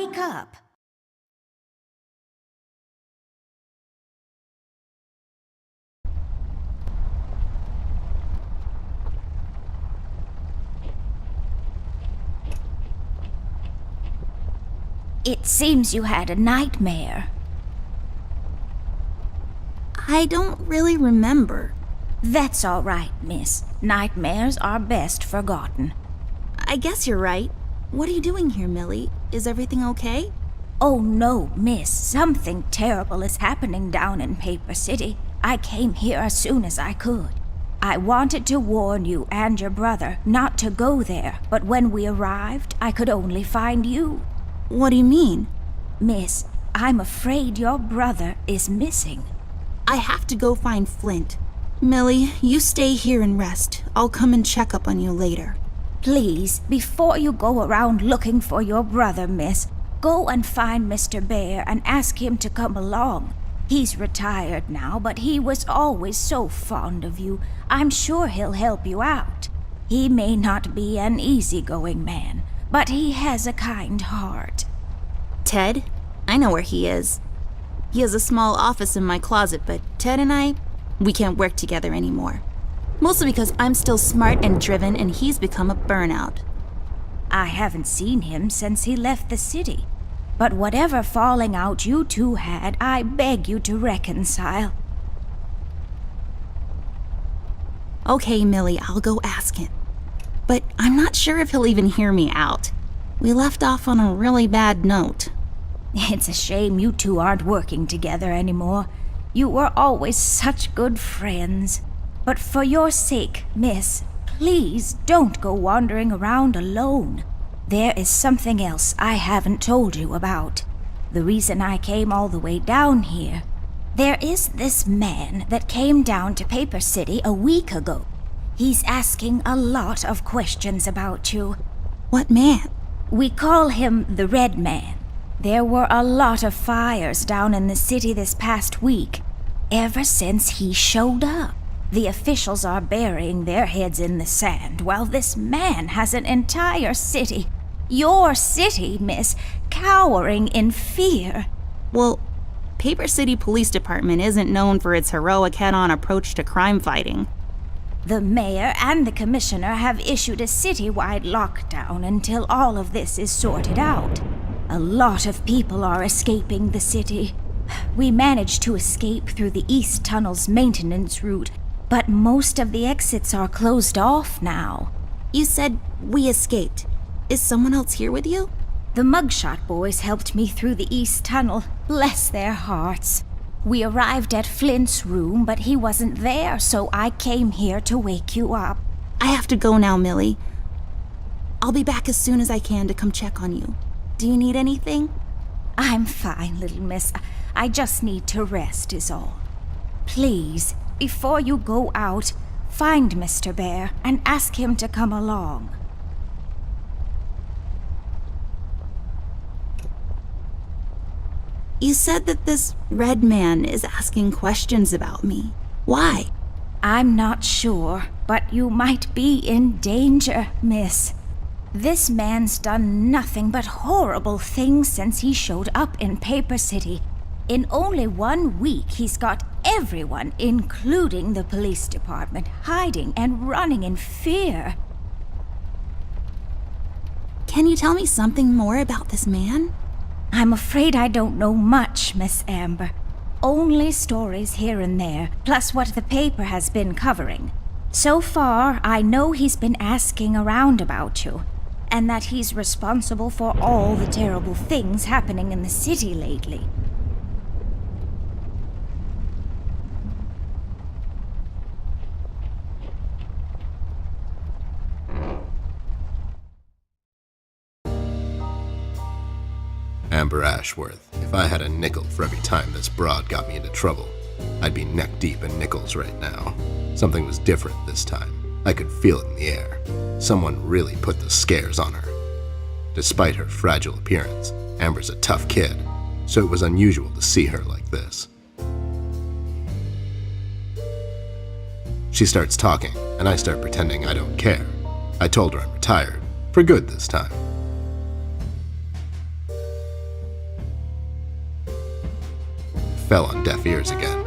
wake up! It seems you had a nightmare. I don't really remember. That's all right, miss. Nightmares are best forgotten. I guess you're right. What are you doing here, Millie? Is everything okay? Oh no, miss. Something terrible is happening down in Paper City. I came here as soon as I could. I wanted to warn you and your brother not to go there, but when we arrived, I could only find you. What do you mean? Miss, I'm afraid your brother is missing. I have to go find Flint. Millie, you stay here and rest. I'll come and check up on you later. Please, before you go around looking for your brother, miss, go and find Mr. Bear and ask him to come along. He's retired now, but he was always so fond of you. I'm sure he'll help you out. He may not be an easygoing man, but he has a kind heart. Ted? I know where he is. He has a small office in my closet, but Ted and we can't work together anymore. Mostly because I'm still smart and driven and he's become a burnout. I haven't seen him since he left the city. But whatever falling out you two had, I beg you to reconcile. Okay, Millie, I'll go ask him. But I'm not sure if he'll even hear me out. We left off on a really bad note. It's a shame you two aren't working together anymore. You were always such good friends. But for your sake, miss, please don't go wandering around alone. There is something else I haven't told you about. The reason I came all the way down here. There is this man that came down to Paper City a week ago. He's asking a lot of questions about you. What man? We call him the Red Man. There were a lot of fires down in the city this past week. Ever since he showed up, the officials are burying their heads in the sand, while this man has an entire city, your city, miss, cowering in fear. Well, Paper City Police Department isn't known for its heroic head-on approach to crime fighting. The mayor and the commissioner have issued a citywide lockdown until all of this is sorted out. A lot of people are escaping the city. We managed to escape through the East Tunnel's maintenance route, but most of the exits are closed off now. You said we escaped. Is someone else here with you? The Mugshot boys helped me through the East Tunnel, bless their hearts. We arrived at Flint's room, but he wasn't there, so I came here to wake you up. I have to go now, Millie. I'll be back as soon as I can to come check on you. Do you need anything? I'm fine, little miss. I just need to rest is all. Please, before you go out, find Mr. Bear and ask him to come along. You said that this Red Man is asking questions about me. Why? I'm not sure, but you might be in danger, miss. This man's done nothing but horrible things since he showed up in Paper City. In only 1 week, he's got everyone, including the police department, hiding and running in fear. Can you tell me something more about this man? I'm afraid I don't know much, Miss Amber. Only stories here and there, plus what the paper has been covering. So far, I know he's been asking around about you, and that he's responsible for all the terrible things happening in the city lately. Amber Ashworth, if I had a nickel for every time this broad got me into trouble, I'd be neck deep in nickels right now. Something was different this time. I could feel it in the air. Someone really put the scares on her. Despite her fragile appearance, Amber's a tough kid, so it was unusual to see her like this. She starts talking, and I start pretending I don't care. I told her I'm retired, for good this time. fell on deaf ears again.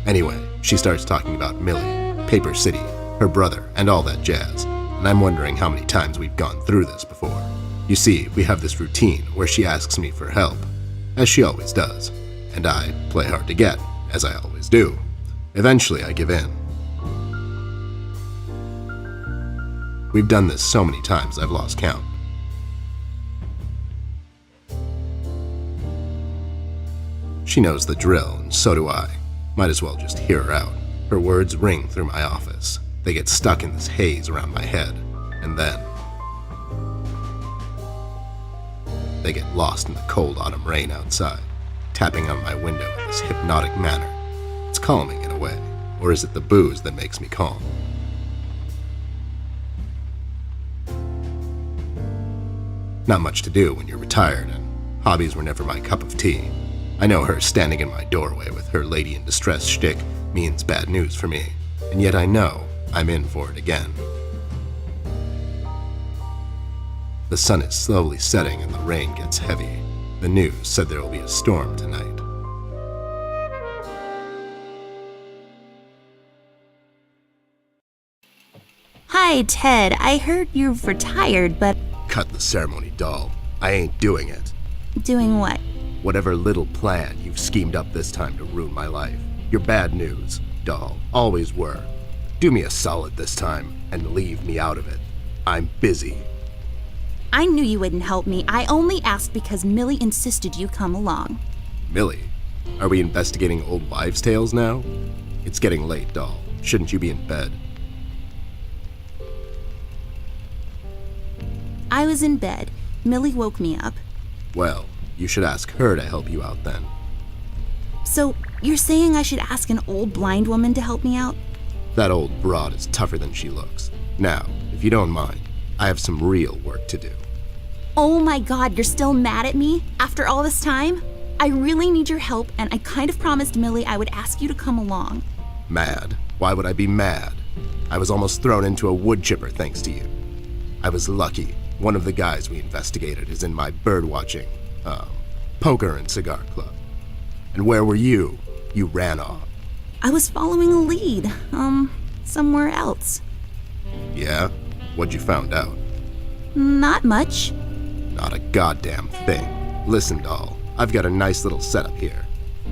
Anyway, she starts talking about Millie, Paper City, her brother, and all that jazz, and I'm wondering how many times we've gone through this before. You see, we have this routine where she asks me for help, as she always does, and I play hard to get, as I always do. Eventually, I give in. We've done this so many times I've lost count. She knows the drill, and so do I. Might as well just hear her out. Her words ring through my office. They get stuck in this haze around my head, and then they get lost in the cold autumn rain outside, tapping on my window in this hypnotic manner. It's calming in a way, or is it the booze that makes me calm? Not much to do when you're retired, and hobbies were never my cup of tea. I know her standing in my doorway with her lady in distress shtick means bad news for me, and yet I know I'm in for it again. The sun is slowly setting and the rain gets heavy. The news said there will be a storm tonight. Hi, Ted. I heard you've retired, but... Cut the ceremony, doll. I ain't doing it. Doing what? Whatever little plan you've schemed up this time to ruin my life. You're bad news, doll. Always were. Do me a solid this time and leave me out of it. I'm busy. I knew you wouldn't help me. I only asked because Millie insisted you come along. Millie? Are we investigating old wives' tales now? It's getting late, doll. Shouldn't you be in bed? I was in bed. Millie woke me up. Well, you should ask her to help you out then. So, you're saying I should ask an old blind woman to help me out? That old broad is tougher than she looks. Now, if you don't mind, I have some real work to do. Oh my god, you're still mad at me? After all this time? I really need your help, and I kind of promised Millie I would ask you to come along. Mad? Why would I be mad? I was almost thrown into a wood chipper thanks to you. I was lucky. One of the guys we investigated is in my birdwatching, poker and cigar club. And where were you? You ran off. I was following a lead, somewhere else. Yeah? What'd you found out? Not much. Not a goddamn thing. Listen, doll, I've got a nice little setup here.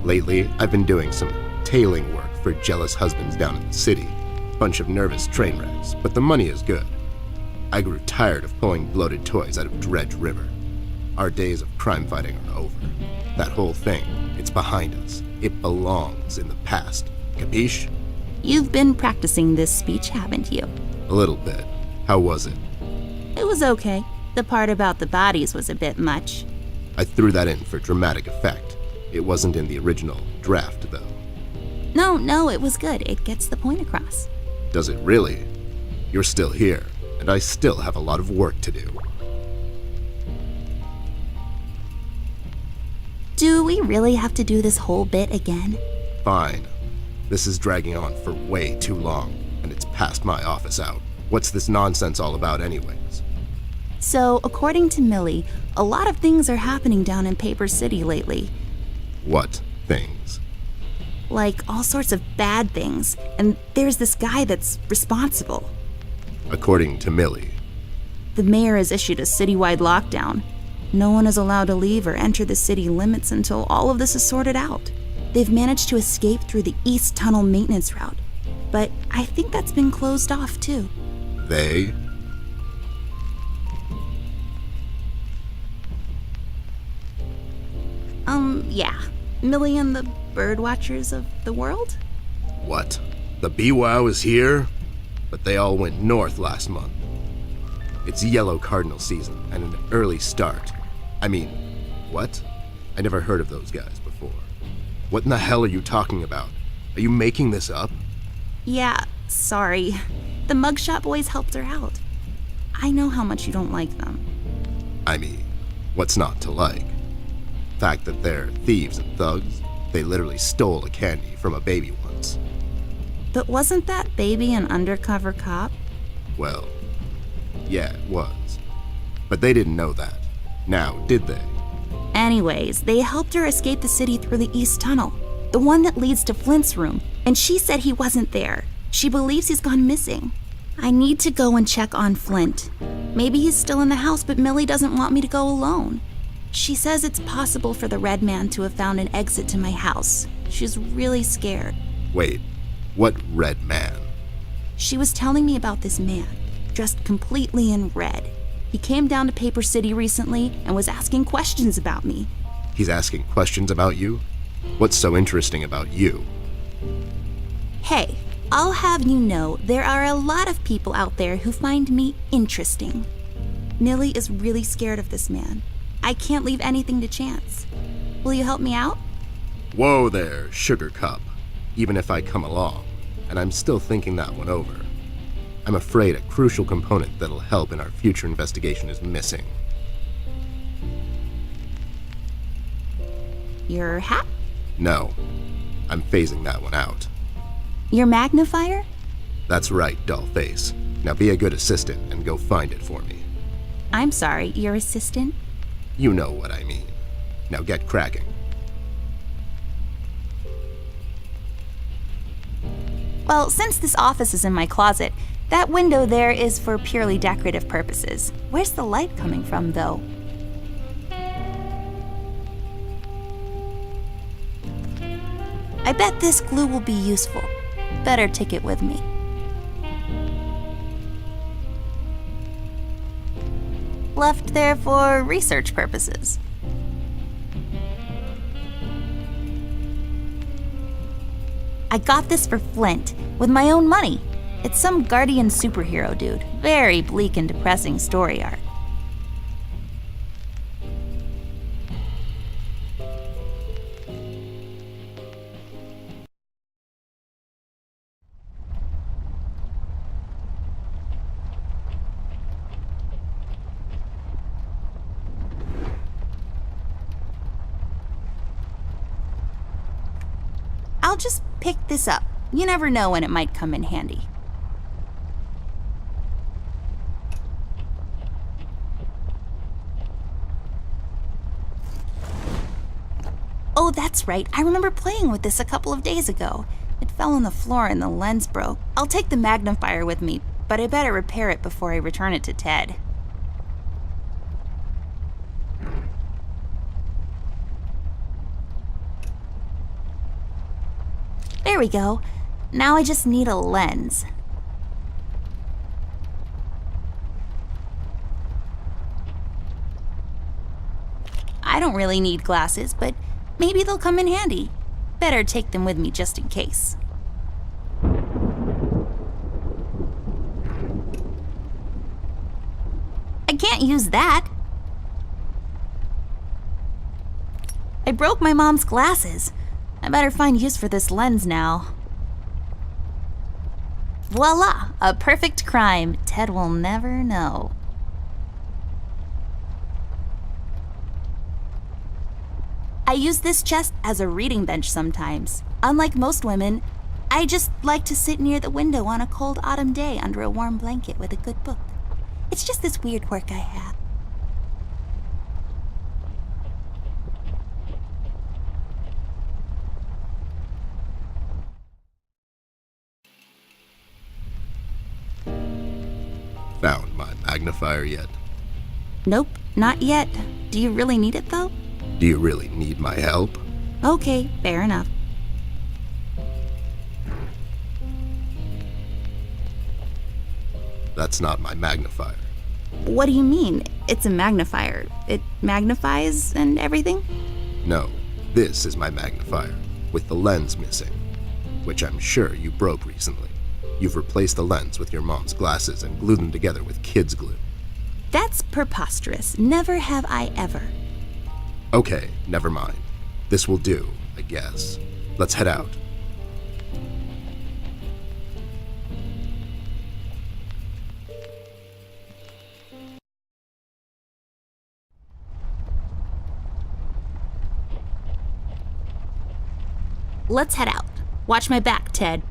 Lately, I've been doing some tailing work for jealous husbands down in the city. Bunch of nervous train wrecks, but the money is good. I grew tired of pulling bloated toys out of Dredge River. Our days of crime fighting are over. That whole thing, it's behind us. It belongs in the past. Capiche? You've been practicing this speech, haven't you? A little bit. How was it? It was okay. The part about the bodies was a bit much. I threw that in for dramatic effect. It wasn't in the original draft, though. No, it was good. It gets the point across. Does it really? You're still here, and I still have a lot of work to do. Do we really have to do this whole bit again? Fine. This is dragging on for way too long, and it's past my office out. What's this nonsense all about anyways? So, according to Millie, a lot of things are happening down in Paper City lately. What things? Like all sorts of bad things, and there's this guy that's responsible. According to Millie. The mayor has issued a citywide lockdown. No one is allowed to leave or enter the city limits until all of this is sorted out. They've managed to escape through the East Tunnel maintenance route, but I think that's been closed off too. They? Yeah. Millie and the bird watchers of the world? What? The BWOW is here? But they all went north last month. It's yellow cardinal season and an early start. I mean, what? I never heard of those guys before. What in the hell are you talking about? Are you making this up? Yeah, sorry. The mugshot boys helped her out. I know how much you don't like them. I mean, what's not to like? The fact that they're thieves and thugs, they literally stole a candy from a baby once. But wasn't that baby an undercover cop? Well, yeah, it was. But they didn't know that. Now, did they? Anyways, they helped her escape the city through the East Tunnel, the one that leads to Flint's room, and she said he wasn't there. She believes he's gone missing. I need to go and check on Flint. Maybe he's still in the house, but Millie doesn't want me to go alone. She says it's possible for the Red Man to have found an exit to my house. She's really scared. Wait, what Red Man? She was telling me about this man, dressed completely in red. He came down to Paper City recently and was asking questions about me. He's asking questions about you? What's so interesting about you? Hey, I'll have you know there are a lot of people out there who find me interesting. Millie is really scared of this man. I can't leave anything to chance. Will you help me out? Whoa there, Sugar Cup. Even if I come along, and I'm still thinking that one over. I'm afraid a crucial component that'll help in our future investigation is missing. Your hat? No, I'm phasing that one out. Your magnifier? That's right, Dollface. Now be a good assistant and go find it for me. I'm sorry, your assistant? You know what I mean. Now get cracking. Well, since this office is in my closet, that window there is for purely decorative purposes. Where's the light coming from, though? I bet this glue will be useful. Better take it with me. Left there for research purposes. I got this for Flint, with my own money. It's some guardian superhero dude. Very bleak and depressing story arc. I'll just pick this up. You never know when it might come in handy. Oh, that's right. I remember playing with this a couple of days ago. It fell on the floor and the lens broke. I'll take the magnifier with me, but I better repair it before I return it to Ted. There we go. Now I just need a lens. I don't really need glasses, but maybe they'll come in handy. Better take them with me just in case. I can't use that. I broke my mom's glasses. I better find use for this lens now. Voila! A perfect crime. Ted will never know. I use this chest as a reading bench sometimes. Unlike most women, I just like to sit near the window on a cold autumn day under a warm blanket with a good book. It's just this weird quirk I have. Found my magnifier yet? Nope, not yet. Do you really need it though? Do you really need my help? Okay, fair enough. That's not my magnifier. What do you mean? It's a magnifier. It magnifies and everything? No, this is my magnifier, with the lens missing, which I'm sure you broke recently. You've replaced the lens with your mom's glasses and glued them together with kids' glue. That's preposterous. Never have I ever. Okay, never mind. This will do, I guess. Let's head out. Let's head out. Watch my back, Ted.